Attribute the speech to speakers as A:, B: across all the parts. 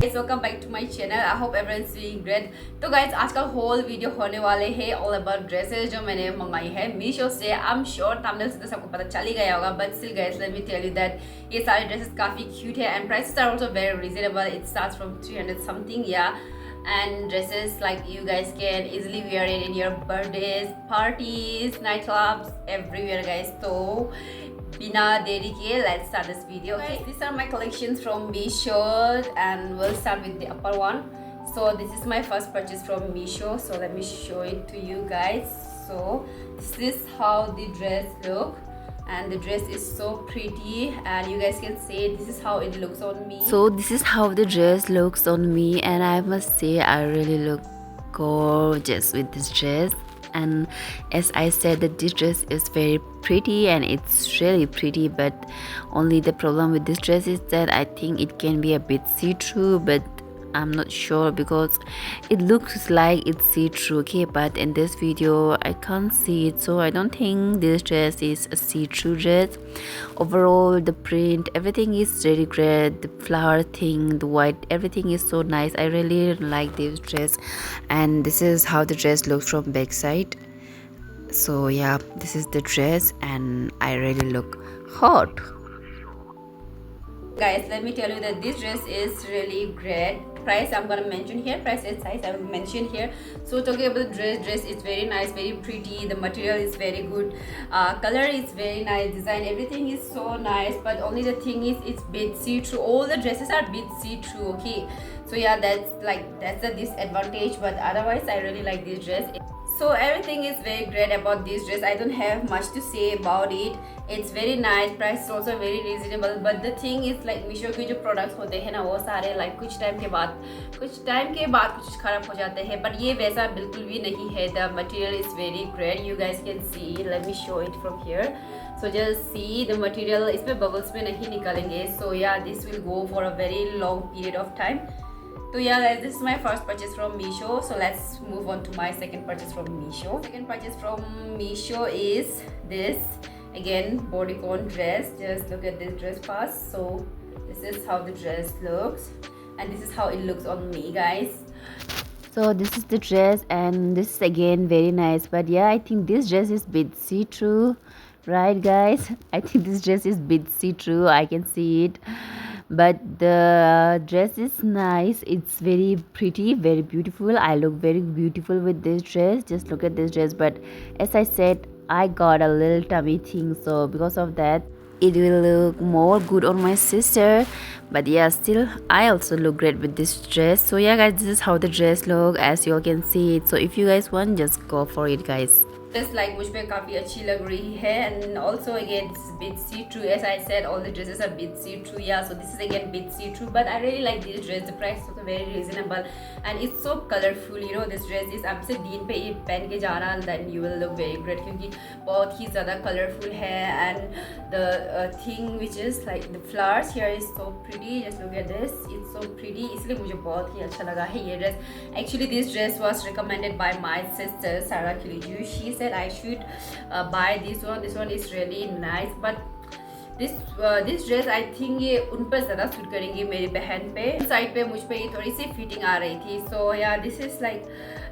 A: Welcome back to my channel. I hope everyone is doing great. तो guys आज का whole video होने वाले हैं ऑल अबाउट ड्रेसेस जो मैंने मंगाई है मीशो से। आई एम श्योर थंबनेल से तो सबको पता चल ही गया होगा, but still guys let me tell you that ये सारे ड्रेसेस काफ़ी क्यूट है and prices are also very reasonable. It starts from 300 something या and dresses like you guys can easily wear it in your birthdays, parties, nightclubs, everywhere guys. So bina deri ke let's start this video. Okay, these are my collections from Meesho and we'll start with the upper one. So this is my first purchase from Meesho, so let me show it to you guys. So this is how the dress look and the dress is so pretty and you guys can see this is how it looks on me. So this is how the dress looks on me and I must say I really look gorgeous with this dress. And as I said that this dress is very pretty and it's really pretty, but only the problem with this dress is that I think it can be a bit see-through, but I'm not sure because it looks like it's see-through, okay, but in this video I can't see it, so I don't think this dress is a see-through dress. Overall the print, everything is really great, the flower thing, the white, everything is so nice. I really like this dress and this is how the dress looks from backside. So yeah, this is the dress and I really look hot. Guys, let me tell you that this dress is really great. Price I'm gonna mention here, price and size I will mention here. So talking about the dress is very nice, very pretty, the material is very good, color is very nice, design, everything is so nice, but only the thing is it's bit see-through. All the dresses are bit see-through, okay. So yeah, that's the disadvantage, but otherwise I really like this dress. So everything is very great about this dress. I don't have much to say about it. It's very nice, price is also very reasonable, but the thing is like Meesho के जो products होते हैं ना वो सारे like कुछ time के बाद कुछ खराब हो जाते हैं, but ये वैसा बिल्कुल भी नहीं है. The material is very great. You guys can see. Let me show it from here. So just see the material. इसमें bubbles में नहीं निकलेंगे. So yeah, this will go for a very long period of time. So yeah guys, this is my first purchase from Meesho. So let's move on to my second purchase from Meesho. Second purchase from Meesho is this, again bodycon dress. Just look at this dress first. So this is how the dress looks and this is how it looks on me guys. So this is the dress and this is again very nice, but yeah, I think this dress is bit see-through, right guys? I think this dress is bit see-through, I can see it, but the dress is nice. It's very pretty, very beautiful. I look very beautiful with this dress. Just look at this dress, but as I said, I got a little tummy thing, so because of that it will look more good on my sister, but yeah, still I also look great with this dress. So yeah guys, this is how the dress look, as you all can see it. So if you guys want, just go for it guys. Just like मुझ पे काफ़ी अच्छी लग रही है and also again this is bit see-through. As I said, all the dresses are bit see-through. Yeah, so this is again bit see-through, but I really like this dress. The price is also very reasonable and it's so colorful. You know, this dress is आप से दिन पे ये पहन के जाना then you will look very great क्योंकि बहुत ही ज़्यादा colorful है and the thing which is like the flowers here is so pretty. Just look at this, it's so pretty. इसलिए मुझे बहुत ही अच्छा लगा है ये dress. Actually, this dress was recommended by my sister Sarah Kiliju. She said I should buy this one. This one is really nice, but this dress I think ये उन पर ज़्यादा सूट करेंगी मेरी बहन पे. साइड पे मुझ पे ये थोड़ी सी फिटिंग आ रही थी. So yeah, this is like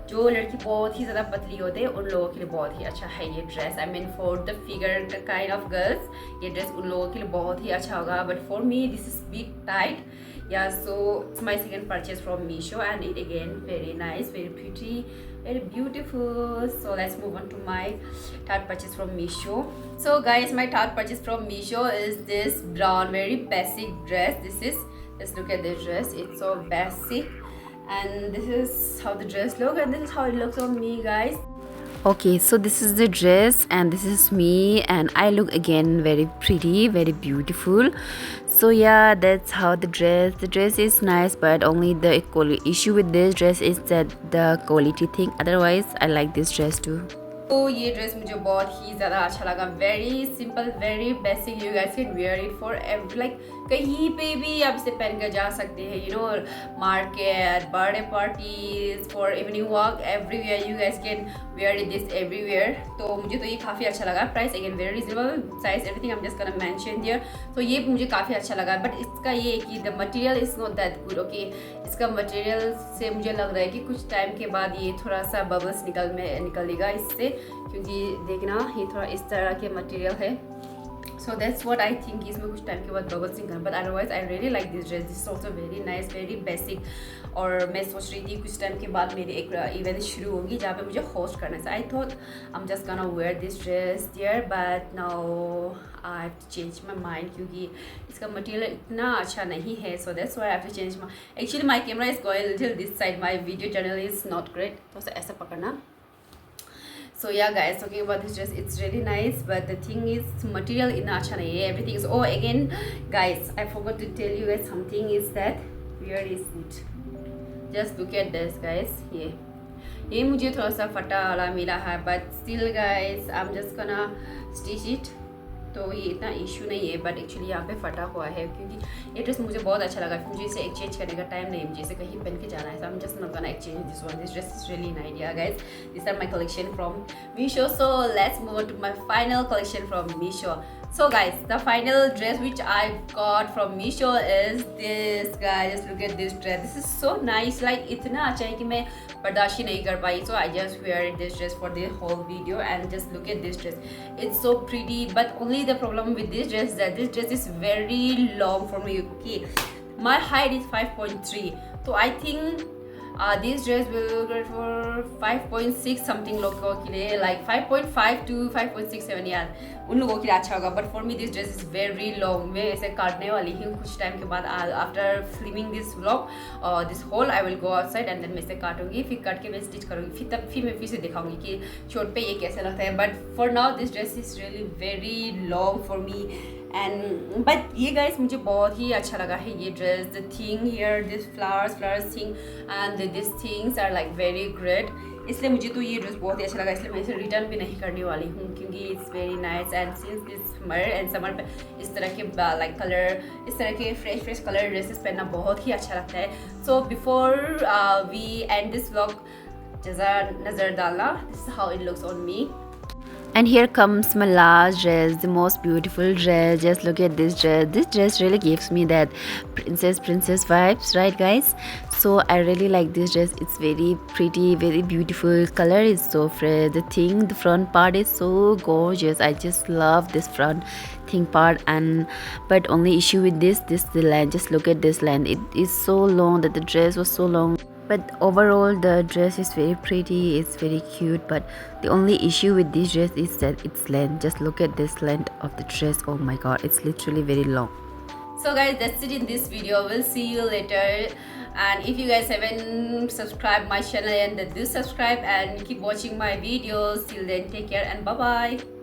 A: जो लड़की बहुत ही ज़्यादा पतली होते हैं उन लोगों के लिए बहुत ही अच्छा है ये dress. I mean for the figure kind of girls ये ड्रेस उन लोगों के लिए बहुत ही अच्छा होगा, but for me this is bit tight. Yeah, so it's my second purchase from Meesho and it again very nice, very pretty, very beautiful. So let's move on to my third purchase from Meesho. So guys, my third purchase from Meesho is this brown very basic dress. Just look at this dress, it's so basic and this is how the dress looks and this is how it looks on me guys. Okay, so this is the dress and this is me and I look again very pretty, very beautiful. So yeah, that's how the dress is nice, but only the issue with this dress is that the quality thing. Otherwise I like this dress too. तो ये dress मुझे बहुत ही ज़्यादा अच्छा लगा. Very simple, very basic. You guys can wear it for like कहीं पे भी आप इसे पहन कर जा सकते हैं. You know, market, birthday parties, for evening walk, everywhere you guys can wear it this everywhere. तो मुझे तो ये काफ़ी अच्छा लगा. Price again very reasonable, size everything I am just gonna mention here. तो ये मुझे काफ़ी अच्छा लगा. बट इसका ये कि the material is not that good. Okay, इसका मटेरियल से मुझे लग रहा है कि कुछ टाइम के बाद ये थोड़ा सा बबल्स निकलेगा इससे, क्योंकि देखना ये थोड़ा इस तरह के मटेरियल है. So that's what I think, इसमें कुछ टाइम के बाद बबल्स निकल. But otherwise I really like this dress. This is also very nice, very basic. और मैं सोच रही थी कुछ टाइम के बाद मेरी एक इवेंट शुरू होगी जहाँ पे मुझे होस्ट करना है. I thought I am just gonna wear this dress there, but now I have to change my mind, क्योंकि इसका मटेरियल इतना अच्छा नहीं है. So that's why I have to change my. Actually my camera is going little this side. My video channel is not great. तो ऐसा पकड़ना. So yeah guys, talking about this dress, it's really nice, but the thing is material इतना अच्छा नहीं है. Everything is, oh again guys, I forgot to tell you guys something, is that where is it? Just look at this guys. ये मुझे थोड़ा सा फटा वाला मिला है, but still guys I'm just gonna stitch it. तो ये इतना इशू नहीं है, बट एक्चुअली यहाँ पे फटा हुआ है, क्योंकि ये ड्रेस मुझे बहुत अच्छा लगा. मुझे इसे एक्सचेंज करने का टाइम नहीं, मुझे इसे कहीं पहन के जाना है. So I am just not gonna exchange this one. This dress is really nice. Yeah guys, this are my collection from Meesho. So let's move to my final collection from Meesho. So guys, the final dress which I got from Meesho is this guys. Just look at this dress. This is so nice. Like इतना अच्छा है कि मैं बर्दाश्त ही नहीं कर पाई. So I just wear this dress for the whole video, and just look at this dress. It's so pretty, but only the problem with this dress that this dress is very long for me. Okay, my height is 5.3. So I think this dress will go for 5.6 something लोगों के लिए, like 5.5 to 5.67 यार उन लोगों के लिए अच्छा होगा. But for me this dress is very long. मैं इसे काटने वाली हूँ कुछ टाइम के बाद. After filming this vlog, this whole I will go outside and then मैं इसे काटूंगी, फिर काट के मैं स्टिच करूँगी, फिर मैं फिर से दिखाऊंगी कि शॉर्ट पे ये कैसे लगता है. But for now this dress is really very long for me. And but ये गाइस मुझे बहुत ही अच्छा लगा है ये dress. The thing here, this flowers thing and this things are like very great. इसलिए मुझे तो ये ड्रेस बहुत ही अच्छा लगा. इसलिए मैं इसे रिटर्न भी नहीं करने वाली हूँ, क्योंकि it's very nice. And since this summer पे इस तरह के लाइक कलर, इस तरह के फ्रेश कलर ड्रेसेस पहनना बहुत ही अच्छा लगता है. So before we end this vlog, जरा नज़र डालना. This is how it looks on me. And here comes my last dress, the most beautiful dress. Just look at this dress. This dress really gives me that princess vibes, right guys? So I really like this dress. It's very pretty, very beautiful. Color is so fresh. The front part is so gorgeous. I just love this front thing part. And but only issue with this the length. Just look at this length. It is so long, that the dress was so long. But overall the dress is very pretty, it's very cute. But the only issue with this dress is that its length. Just look at this length of the dress. Oh my god, it's literally very long. So guys, that's it in this video. We'll see you later. And if you guys haven't subscribed my channel, and do subscribe and keep watching my videos. Till then, take care and bye bye.